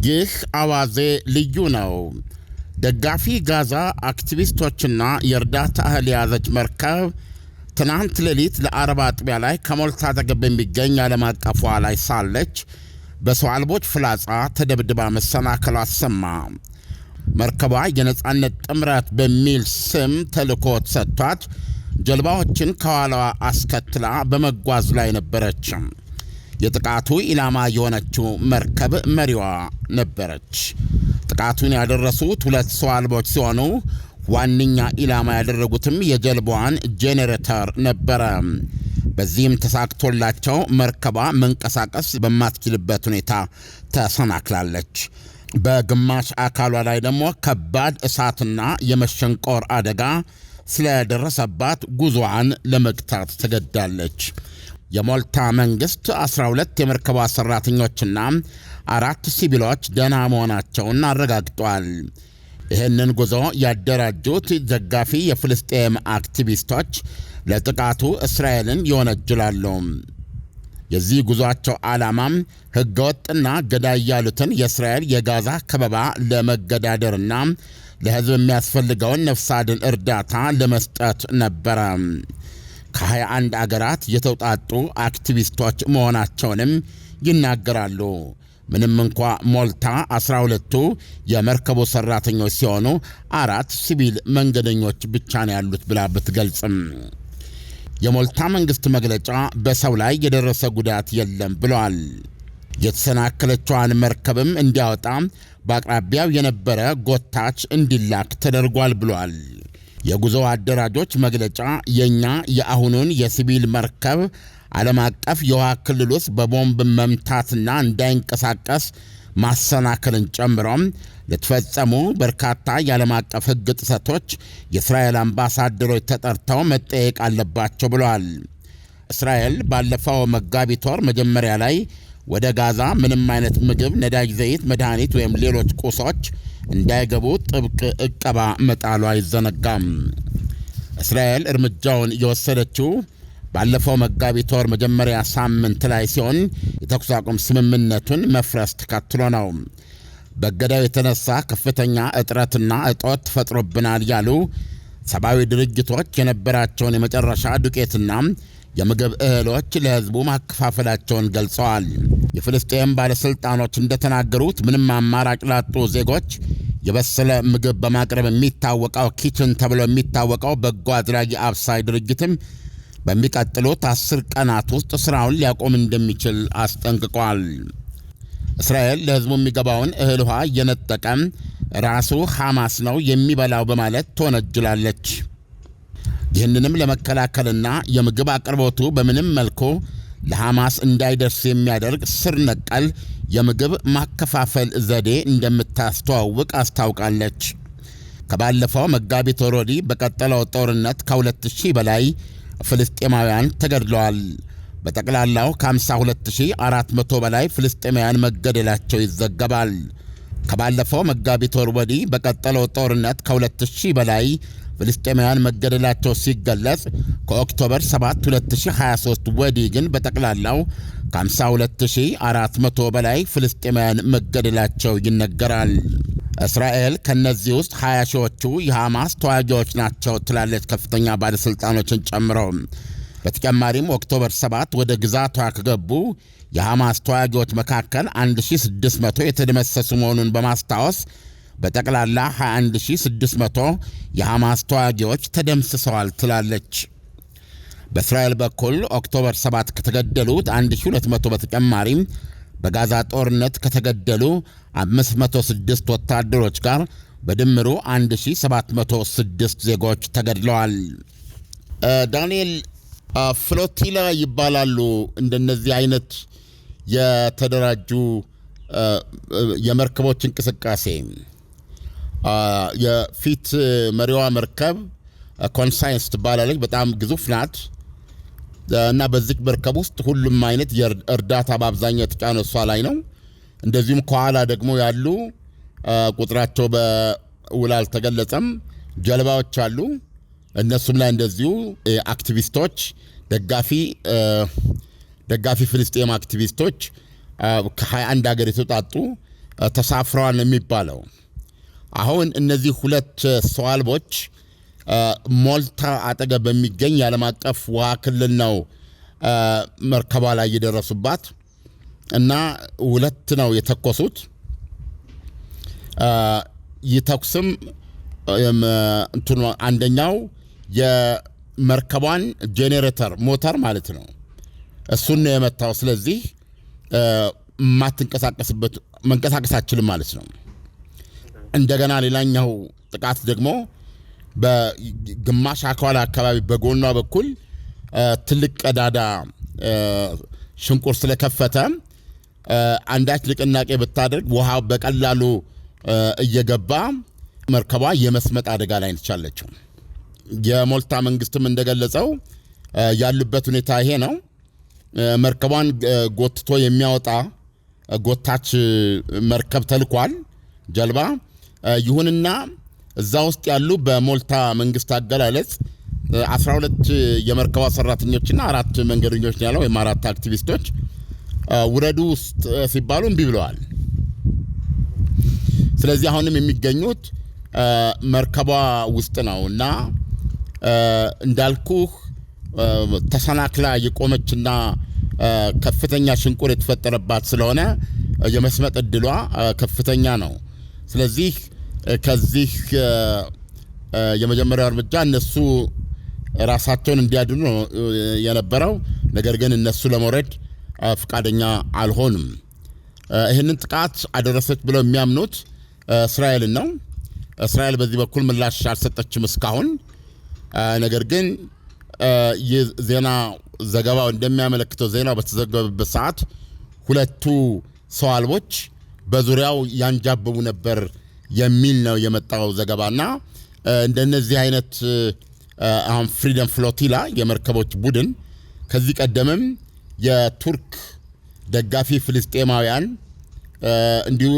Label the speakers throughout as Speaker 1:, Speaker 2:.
Speaker 1: ይህ አዋዜ ልዩ ነው። ደጋፊ ጋዛ አክቲቪስቶችና የእርዳታ እህል የያዘች መርከብ ትናንት ሌሊት ለአረብ አጥቢያ ላይ ከሞልታ አጠገብ በሚገኝ ዓለም አቀፏ ላይ ሳለች በሰው አልቦች ፍላጻ ተደብድባ መሰናከሏ ተሰማ። መርከቧ የነጻነት ጥምረት በሚል ስም ተልዕኮ ተሰጥቷት ጀልባዎችን ከኋላዋ አስከትላ በመጓዝ ላይ ነበረች። የጥቃቱ ኢላማ የሆነችው መርከብ መሪዋ ነበረች። ጥቃቱን ያደረሱት ሁለት ሰው አልቦች ሲሆኑ ዋነኛ ኢላማ ያደረጉትም የጀልባዋን ጄኔሬተር ነበረ። በዚህም ተሳክቶላቸው መርከቧ መንቀሳቀስ በማትችልበት ሁኔታ ተሰናክላለች። በግማሽ አካሏ ላይ ደግሞ ከባድ እሳትና የመሸንቆር አደጋ ስለደረሰባት ጉዞዋን ለመግታት ተገዳለች። የሞልታ መንግስት 12 የመርከቧ ሰራተኞችና 4 ሲቪሎች ደህና መሆናቸውን አረጋግጧል። ይህንን ጉዞ ያደራጁት ደጋፊ የፍልስጤም አክቲቪስቶች ለጥቃቱ እስራኤልን ይወነጅላሉ። የዚህ ጉዞአቸው ዓላማም ሕገወጥና ገዳይ ያሉትን የእስራኤል የጋዛ ከበባ ለመገዳደርና ለሕዝብ የሚያስፈልገውን ነፍስ አድን እርዳታ ለመስጠት ነበረ። ከ21 አገራት የተውጣጡ አክቲቪስቶች መሆናቸውንም ይናገራሉ። ምንም እንኳ ሞልታ 12ቱ የመርከቡ ሰራተኞች ሲሆኑ 4 ሲቪል መንገደኞች ብቻ ነው ያሉት ብላ ብትገልጽም የሞልታ መንግስት መግለጫ በሰው ላይ የደረሰ ጉዳት የለም ብለዋል። የተሰናከለችዋን መርከብም እንዲያወጣ በአቅራቢያው የነበረ ጎታች እንዲላክ ተደርጓል ብሏል። የጉዞ አደራጆች መግለጫ የኛ የአሁኑን የሲቪል መርከብ ዓለም አቀፍ የውሃ ክልል ውስጥ በቦምብ መምታትና እንዳይንቀሳቀስ ማሰናከልን ጨምሮም ለተፈጸሙ በርካታ የዓለም አቀፍ ሕግ ጥሰቶች የእስራኤል አምባሳደሮች ተጠርተው መጠየቅ አለባቸው ብለዋል። እስራኤል ባለፈው መጋቢት ወር መጀመሪያ ላይ ወደ ጋዛ ምንም አይነት ምግብ፣ ነዳጅ ዘይት፣ መድኃኒት ወይም ሌሎች ቁሶች እንዳይገቡ ጥብቅ ዕቀባ መጣሏ አይዘነጋም። እስራኤል እርምጃውን የወሰደችው ባለፈው መጋቢት ወር መጀመሪያ ሳምንት ላይ ሲሆን የተኩስ አቁም ስምምነቱን መፍረስ ተከትሎ ነው። በገዳው የተነሳ ከፍተኛ እጥረትና እጦት ተፈጥሮብናል ያሉ ሰብአዊ ድርጅቶች የነበራቸውን የመጨረሻ ዱቄትና የምግብ እህሎች ለሕዝቡ ማከፋፈላቸውን ገልጸዋል። የፍልስጤም ባለሥልጣኖች እንደተናገሩት ምንም አማራጭ ላጡ ዜጎች የበሰለ ምግብ በማቅረብ የሚታወቀው ኪችን ተብሎ የሚታወቀው በጎ አድራጊ አብሳይ ድርጅትም በሚቀጥሉት 10 ቀናት ውስጥ ሥራውን ሊያቆም እንደሚችል አስጠንቅቋል። እስራኤል ለሕዝቡ የሚገባውን እህል ውሃ እየነጠቀም ራሱ ሐማስ ነው የሚበላው በማለት ትወነጅላለች። ይህንንም ለመከላከልና የምግብ አቅርቦቱ በምንም መልኩ ለሐማስ እንዳይደርስ የሚያደርግ ስር ነቀል የምግብ ማከፋፈል ዘዴ እንደምታስተዋውቅ አስታውቃለች። ከባለፈው መጋቢት ወር ወዲህ በቀጠለው ጦርነት ከ2000 በላይ ፍልስጤማውያን ተገድለዋል። በጠቅላላው ከ52400 በላይ ፍልስጤማውያን መገደላቸው ይዘገባል። ከባለፈው መጋቢት ወር ወዲህ በቀጠለው ጦርነት ከ2000 በላይ ፍልስጤማውያን መገደላቸው ሲገለጽ ከኦክቶበር 7 2023 ወዲህ ግን በጠቅላላው ከ52400 በላይ ፍልስጤማውያን መገደላቸው ይነገራል። እስራኤል ከነዚህ ውስጥ 20 ሺዎቹ የሐማስ ተዋጊዎች ናቸው ትላለች፣ ከፍተኛ ባለሥልጣኖችን ጨምሮ። በተጨማሪም ኦክቶበር 7 ወደ ግዛቷ ከገቡ የሐማስ ተዋጊዎች መካከል 1600 የተደመሰሱ መሆኑን በማስታወስ በጠቅላላ 21600 የሐማስ ተዋጊዎች ተደምስሰዋል ትላለች። በእስራኤል በኩል ኦክቶበር 7 ከተገደሉት 1200 በተጨማሪም በጋዛ ጦርነት ከተገደሉ 506 ወታደሮች ጋር በድምሩ 1706 ዜጎች ተገድለዋል። ዳንኤል፣ ፍሎቲላ ይባላሉ እንደነዚህ አይነት የተደራጁ የመርከቦች እንቅስቃሴ። የፊት መሪዋ መርከብ ኮንሳይንስ ትባላለች። በጣም ግዙፍ ናት እና በዚህ መርከብ ውስጥ ሁሉም አይነት የእርዳታ በአብዛኛው የተጫነው እሷ ላይ ነው። እንደዚሁም ከኋላ ደግሞ ያሉ ቁጥራቸው በውል አልተገለጸም ጀልባዎች አሉ። እነሱም ላይ እንደዚሁ አክቲቪስቶች፣ ደጋፊ ፍልስጤም አክቲቪስቶች ከ21 ሀገር የተውጣጡ ተሳፍረዋል የሚባለው። አሁን እነዚህ ሁለት ሰው አልቦች ሞልታ አጠገብ በሚገኝ የዓለም አቀፍ ውሃ ክልል ነው መርከቧ ላይ የደረሱባት እና ሁለት ነው የተኮሱት። ይተኩስም አንደኛው የመርከቧን ጄኔሬተር ሞተር ማለት ነው እሱን ነው የመታው። ስለዚህ መንቀሳቀስ አትችልም ማለት ነው። እንደገና ሌላኛው ጥቃት ደግሞ በግማሽ አካል አካባቢ በጎኗ በኩል ትልቅ ቀዳዳ ሽንቁር ስለከፈተ አንዳች ንቅናቄ ብታደርግ ውሃ በቀላሉ እየገባ መርከቧ የመስመጥ አደጋ ላይ ነች። የሞልታ መንግስትም እንደገለጸው ያሉበት ሁኔታ ይሄ ነው። መርከቧን ጎትቶ የሚያወጣ ጎታች መርከብ ተልኳል፣ ጀልባ። ይሁንና እዛ ውስጥ ያሉ በሞልታ መንግስት አገላለጽ 12 የመርከቧ ሰራተኞችና 4 መንገደኞች ያለው ወይም 4 አክቲቪስቶች ውረዱ ውስጥ ሲባሉ እምቢ ብለዋል። ስለዚህ አሁንም የሚገኙት መርከቧ ውስጥ ነው እና እንዳልኩህ ተሰናክላ የቆመችና ከፍተኛ ሽንቁር የተፈጠረባት ስለሆነ የመስመጥ እድሏ ከፍተኛ ነው። ስለዚህ ከዚህ የመጀመሪያው እርምጃ እነሱ ራሳቸውን እንዲያድኑ የነበረው፣ ነገር ግን እነሱ ለመውረድ ፍቃደኛ አልሆንም። ይህንን ጥቃት አደረሰች ብለው የሚያምኑት እስራኤልን ነው። እስራኤል በዚህ በኩል ምላሽ አልሰጠችም እስካሁን። ነገር ግን ዜና ዘገባው እንደሚያመለክተው ዜናው በተዘገበበት ሰዓት ሁለቱ ሰው አልቦች በዙሪያው ያንጃብቡ ነበር የሚል ነው የመጣው ዘገባና እንደነዚህ አይነት አሁን ፍሪደም ፍሎቲላ የመርከቦች ቡድን ከዚህ ቀደምም የቱርክ ደጋፊ ፍልስጤማውያን እንዲሁ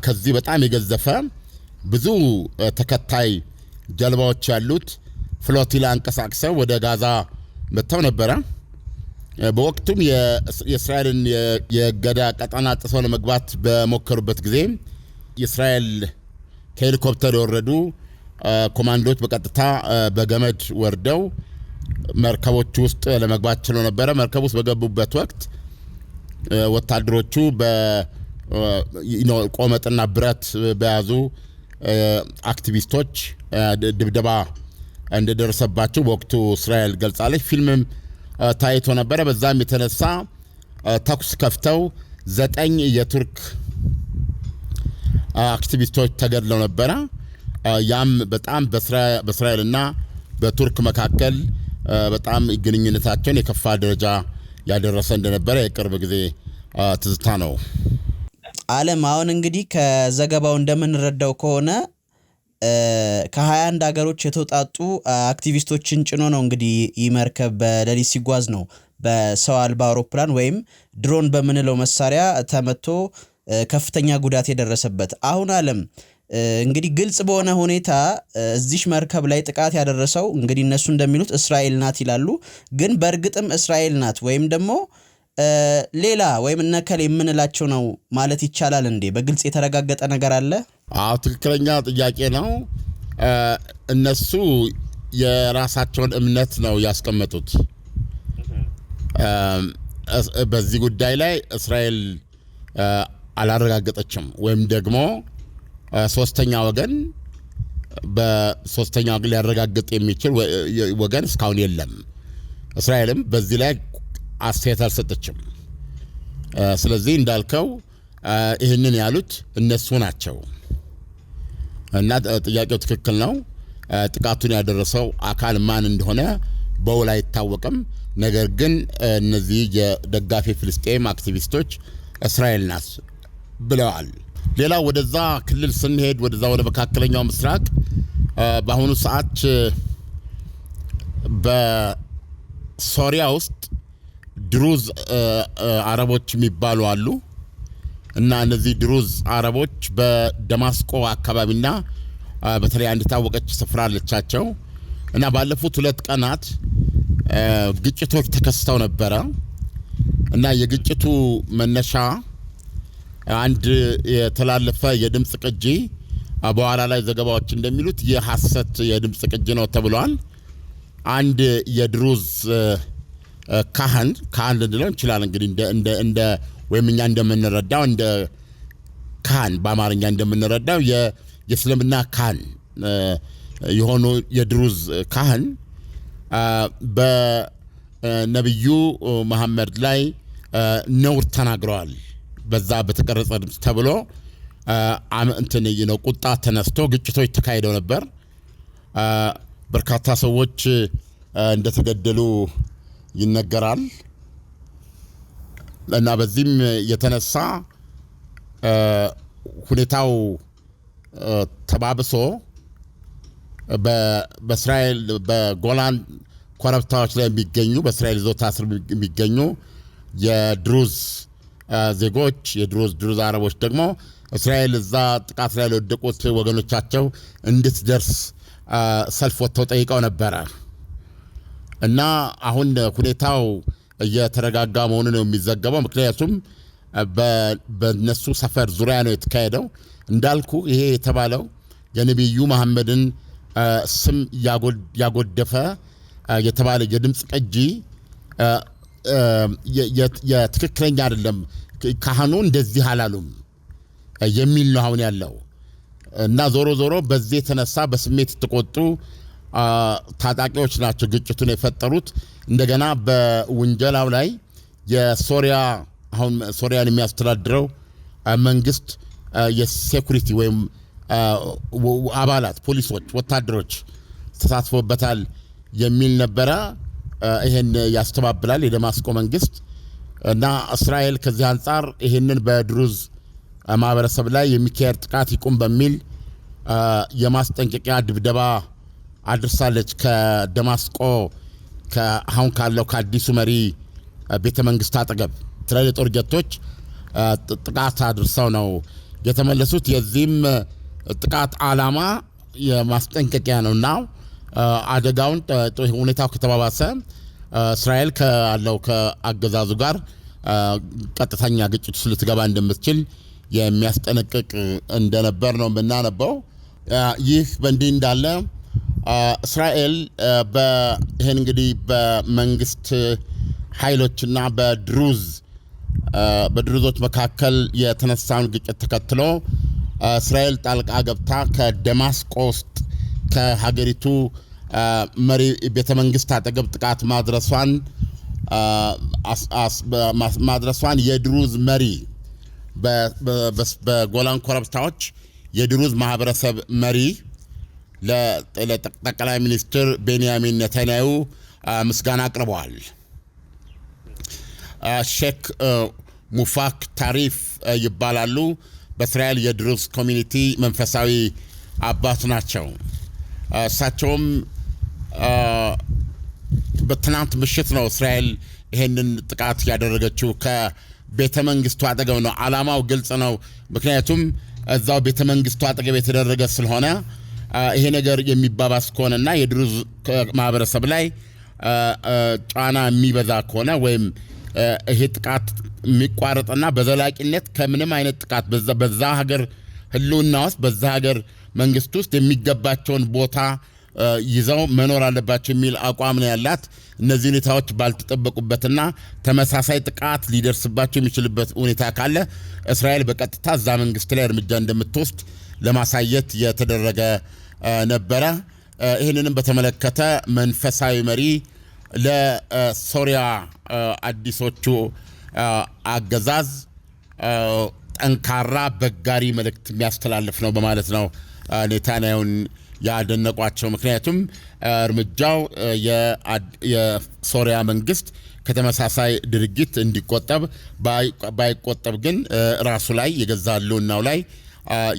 Speaker 1: ከዚህ በጣም የገዘፈ ብዙ ተከታይ ጀልባዎች ያሉት ፍሎቲላ አንቀሳቅሰው ወደ ጋዛ መጥተው ነበረ። በወቅቱም የእስራኤልን የገዳ ቀጠና ጥሰው ለመግባት በሞከሩበት ጊዜ የእስራኤል ከሄሊኮፕተር የወረዱ ኮማንዶች በቀጥታ በገመድ ወርደው መርከቦች ውስጥ ለመግባት ችለው ነበረ። መርከብ ውስጥ በገቡበት ወቅት ወታደሮቹ ቆመጥና ብረት በያዙ አክቲቪስቶች ድብደባ እንደደረሰባቸው በወቅቱ እስራኤል ገልጻለች። ፊልምም ታይቶ ነበረ። በዛም የተነሳ ተኩስ ከፍተው 9 የቱርክ አክቲቪስቶች ተገድለው ነበረ። ያም በጣም በእስራኤልና በቱርክ መካከል በጣም ግንኙነታቸውን የከፋ ደረጃ ያደረሰ እንደነበረ የቅርብ ጊዜ ትዝታ ነው።
Speaker 2: ዓለም አሁን እንግዲህ ከዘገባው እንደምንረዳው ከሆነ ከ21 ሀገሮች የተውጣጡ አክቲቪስቶችን ጭኖ ነው እንግዲህ ይህ መርከብ በሌሊት ሲጓዝ ነው በሰው አልባ አውሮፕላን ወይም ድሮን በምንለው መሳሪያ ተመቶ ከፍተኛ ጉዳት የደረሰበት። አሁን ዓለም እንግዲህ ግልጽ በሆነ ሁኔታ እዚህ መርከብ ላይ ጥቃት ያደረሰው እንግዲህ እነሱ እንደሚሉት እስራኤል ናት ይላሉ። ግን በእርግጥም እስራኤል ናት ወይም ደግሞ ሌላ ወይም እነከል የምንላቸው ነው ማለት ይቻላል እንዴ? በግልጽ የተረጋገጠ ነገር አለ?
Speaker 1: አዎ፣ ትክክለኛ ጥያቄ ነው። እነሱ የራሳቸውን እምነት ነው ያስቀመጡት። በዚህ ጉዳይ ላይ እስራኤል አላረጋገጠችም ወይም ደግሞ ሶስተኛ ወገን ሊያረጋግጥ የሚችል ወገን እስካሁን የለም። እስራኤልም በዚህ ላይ አስተያየት አልሰጠችም። ስለዚህ እንዳልከው ይህንን ያሉት እነሱ ናቸው እና ጥያቄው ትክክል ነው። ጥቃቱን ያደረሰው አካል ማን እንደሆነ በውል አይታወቅም። ነገር ግን እነዚህ የደጋፊ ፍልስጤም አክቲቪስቶች እስራኤል ናት ብለዋል። ሌላው ወደዛ ክልል ስንሄድ ወደዛ ወደ መካከለኛው ምስራቅ በአሁኑ ሰዓት በሶሪያ ውስጥ ድሩዝ አረቦች የሚባሉ አሉ እና እነዚህ ድሩዝ አረቦች በደማስቆ አካባቢና በተለይ አንድ የታወቀች ስፍራ አለቻቸው እና ባለፉት 2 ቀናት ግጭቶች ተከስተው ነበረ እና የግጭቱ መነሻ አንድ የተላለፈ የድምጽ ቅጂ በኋላ ላይ ዘገባዎች እንደሚሉት የሐሰት የድምጽ ቅጂ ነው ተብሏል። አንድ የድሩዝ ካህን ልንለው እንችላለን እንግዲህ እንደ ወይም እኛ እንደምንረዳው እንደ ካህን በአማርኛ እንደምንረዳው የእስልምና ካህን የሆኑ የድሩዝ ካህን በነቢዩ መሐመድ ላይ ነውር ተናግረዋል በዛ በተቀረጸ ድምጽ ተብሎ ቁጣ ተነስቶ ግጭቶች ተካሂደው ነበር። በርካታ ሰዎች እንደተገደሉ ይነገራል እና በዚህም የተነሳ ሁኔታው ተባብሶ በእስራኤል በጎላን ኮረብታዎች ላይ የሚገኙ በእስራኤል ይዞታ ስር የሚገኙ የድሩዝ ዜጎች የድሩዝ አረቦች ደግሞ እስራኤል እዛ ጥቃት ላይ ለወደቁት ወገኖቻቸው እንድትደርስ ሰልፍ ወጥተው ጠይቀው ነበረ እና አሁን ሁኔታው እየተረጋጋ መሆኑ ነው የሚዘገበው። ምክንያቱም በነሱ ሰፈር ዙሪያ ነው የተካሄደው። እንዳልኩ ይሄ የተባለው የነቢዩ መሐመድን ስም ያጎደፈ የተባለ የድምጽ ቅጂ የትክክለኛ አይደለም፣ ካህኑ እንደዚህ አላሉም የሚል ነው አሁን ያለው እና ዞሮ በዚህ የተነሳ በስሜት የተቆጡ ታጣቂዎች ናቸው ግጭቱን የፈጠሩት። እንደገና በውንጀላው ላይ አሁን ሶሪያን የሚያስተዳድረው መንግስት የሴኩሪቲ ወይም አባላት ፖሊሶች፣ ወታደሮች ተሳትፎበታል የሚል ነበረ። ይሄን ያስተባብላል የደማስቆ መንግስት እና እስራኤል ከዚህ አንጻር ይሄንን በድሩዝ ማህበረሰብ ላይ የሚካሄድ ጥቃት ይቁም በሚል የማስጠንቀቂያ ድብደባ አድርሳለች። ከደማስቆ አሁን ካለው ከአዲሱ መሪ ቤተ መንግስት አጠገብ እስራኤል የጦር ጀቶች ጥቃት አድርሰው ነው የተመለሱት። የዚህም ጥቃት ዓላማ የማስጠንቀቂያ ነውና አደጋውን ሁኔታው ከተባባሰ እስራኤል ካለው ከአገዛዙ ጋር ቀጥተኛ ግጭት ውስጥ ልትገባ እንደምትችል የሚያስጠነቅቅ እንደነበር ነው የምናነበው። ይህ በእንዲህ እንዳለ እስራኤል ይህን እንግዲህ በመንግስት ኃይሎችና በድሩዞች መካከል የተነሳውን ግጭት ተከትሎ እስራኤል ጣልቃ ገብታ ከደማስቆ ውስጥ ከሀገሪቱ መሪ ቤተ መንግስት አጠገብ ጥቃት ማድረሷን የድሩዝ መሪ በጎላን ኮረብታዎች የድሩዝ ማህበረሰብ መሪ ለጠቅላይ ሚኒስትር ቤንያሚን ኔታንያሁ ምስጋና አቅርበዋል። ሼክ ሙፋክ ታሪፍ ይባላሉ። በእስራኤል የድሩዝ ኮሚኒቲ መንፈሳዊ አባት ናቸው። እሳቸውም በትናንት ምሽት ነው እስራኤል ይሄንን ጥቃት ያደረገችው ከቤተ መንግስቱ አጠገብ ነው። ዓላማው ግልጽ ነው። ምክንያቱም እዛው ቤተ መንግስቱ አጠገብ የተደረገ ስለሆነ ይሄ ነገር የሚባባስ ከሆነና የድሩዝ ማህበረሰብ ላይ ጫና የሚበዛ ከሆነ ወይም ይሄ ጥቃት የሚቋረጥና በዘላቂነት ከምንም አይነት ጥቃት በዛ ሀገር ህልውና ውስጥ በዛ ሀገር መንግስት ውስጥ የሚገባቸውን ቦታ ይዘው መኖር አለባቸው የሚል አቋም ነው ያላት። እነዚህ ሁኔታዎች ባልተጠበቁበትና ተመሳሳይ ጥቃት ሊደርስባቸው የሚችልበት ሁኔታ ካለ እስራኤል በቀጥታ እዛ መንግስት ላይ እርምጃ እንደምትወስድ ለማሳየት የተደረገ ነበረ። ይህንንም በተመለከተ መንፈሳዊ መሪ ለሶሪያ አዲሶቹ አገዛዝ ጠንካራ በጋሪ መልእክት የሚያስተላልፍ ነው በማለት ነው ኔታንያሁን ያደነቋቸው። ምክንያቱም እርምጃው የሶሪያ መንግስት ከተመሳሳይ ድርጊት እንዲቆጠብ ባይቆጠብ ግን ራሱ ላይ የገዛ ህልውናው ላይ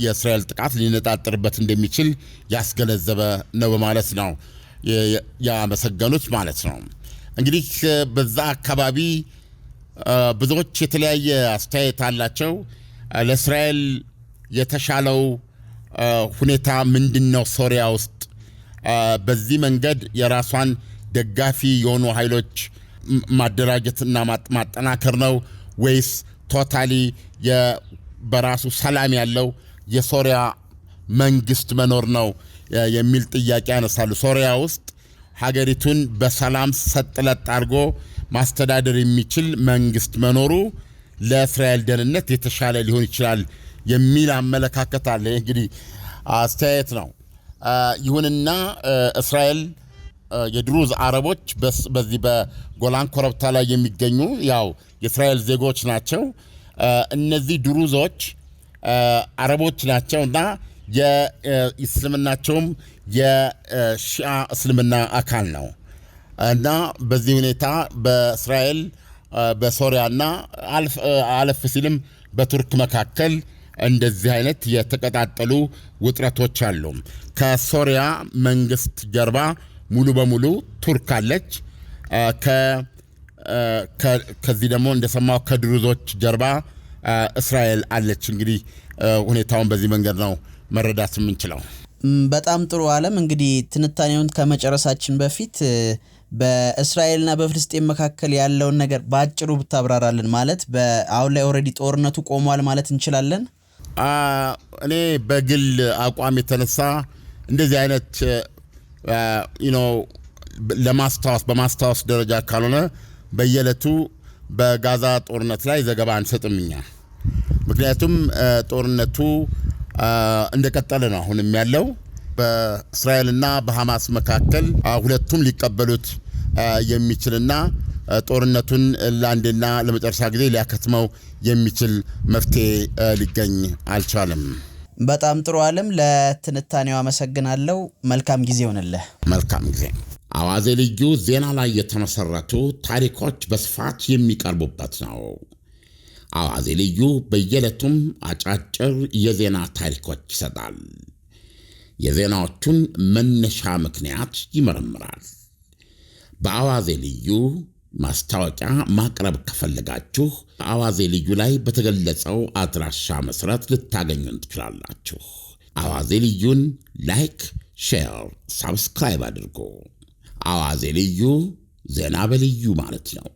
Speaker 1: የእስራኤል ጥቃት ሊነጣጥርበት እንደሚችል ያስገነዘበ ነው በማለት ነው ያመሰገኑት ማለት ነው። እንግዲህ በዛ አካባቢ ብዙዎች የተለያየ አስተያየት አላቸው። ለእስራኤል የተሻለው ሁኔታ ምንድነው? ሶሪያ ውስጥ በዚህ መንገድ የራሷን ደጋፊ የሆኑ ኃይሎች ማደራጀትና ማጠናከር ነው ወይስ ቶታሊ በራሱ ሰላም ያለው የሶሪያ መንግስት መኖር ነው የሚል ጥያቄ ያነሳሉ። ሶሪያ ውስጥ ሀገሪቱን በሰላም ሰጥለጥ አድርጎ ማስተዳደር የሚችል መንግስት መኖሩ ለእስራኤል ደህንነት የተሻለ ሊሆን ይችላል የሚል አመለካከት አለ። እንግዲህ አስተያየት ነው። ይሁንና እስራኤል የድሩዝ አረቦች በዚህ በጎላን ኮረብታ ላይ የሚገኙ ያው የእስራኤል ዜጎች ናቸው። እነዚህ ድሩዞች አረቦች ናቸውና የእስልምናቸውም የሺአ እስልምና አካል ነው እና በዚህ ሁኔታ በእስራኤል በሶሪያና አለፍ ሲልም በቱርክ መካከል እንደዚህ አይነት የተቀጣጠሉ ውጥረቶች አሉ። ከሶሪያ መንግስት ጀርባ ሙሉ በሙሉ ቱርክ አለች። ከዚህ ደግሞ እንደሰማው ከድሩዞች ጀርባ እስራኤል አለች። እንግዲህ ሁኔታውን በዚህ መንገድ ነው መረዳት የምንችለው።
Speaker 2: በጣም ጥሩ ዓለም። እንግዲህ ትንታኔውን ከመጨረሳችን በፊት በእስራኤልና በፍልስጤም መካከል ያለውን ነገር በአጭሩ ብታብራራልን። ማለት አሁን ላይ ኦልሬዲ ጦርነቱ ቆሟል ማለት እንችላለን?
Speaker 1: እኔ በግል አቋም የተነሳ እንደዚህ አይነት በማስታወስ ደረጃ ካልሆነ በየዕለቱ በጋዛ ጦርነት ላይ ዘገባ አንሰጥምኛ። ምክንያቱም ጦርነቱ እንደቀጠለ ነው አሁንም ያለው። በእስራኤልና በሐማስ መካከል ሁለቱም ሊቀበሉት የሚችልና ጦርነቱን ለአንዴና ለመጨረሻ ጊዜ ሊያከትመው የሚችል መፍትሄ ሊገኝ አልቻለም።
Speaker 2: በጣም ጥሩ ዓለም፣ ለትንታኔው አመሰግናለሁ። መልካም ጊዜ ይሆንልህ።
Speaker 1: መልካም ጊዜ። አዋዜ ልዩ ዜና ላይ የተመሰረቱ ታሪኮች በስፋት የሚቀርቡበት ነው። አዋዜ ልዩ በየዕለቱም አጫጭር የዜና ታሪኮች ይሰጣል። የዜናዎቹን መነሻ ምክንያት ይመረምራል። በአዋዜ ልዩ ማስታወቂያ ማቅረብ ከፈለጋችሁ አዋዜ ልዩ ላይ በተገለጸው አድራሻ መሰረት ልታገኙን ትችላላችሁ። አዋዜ ልዩን ላይክ፣ ሼር፣ ሳብስክራይብ አድርጉ። አዋዜ ልዩ ዜና በልዩ ማለት ነው።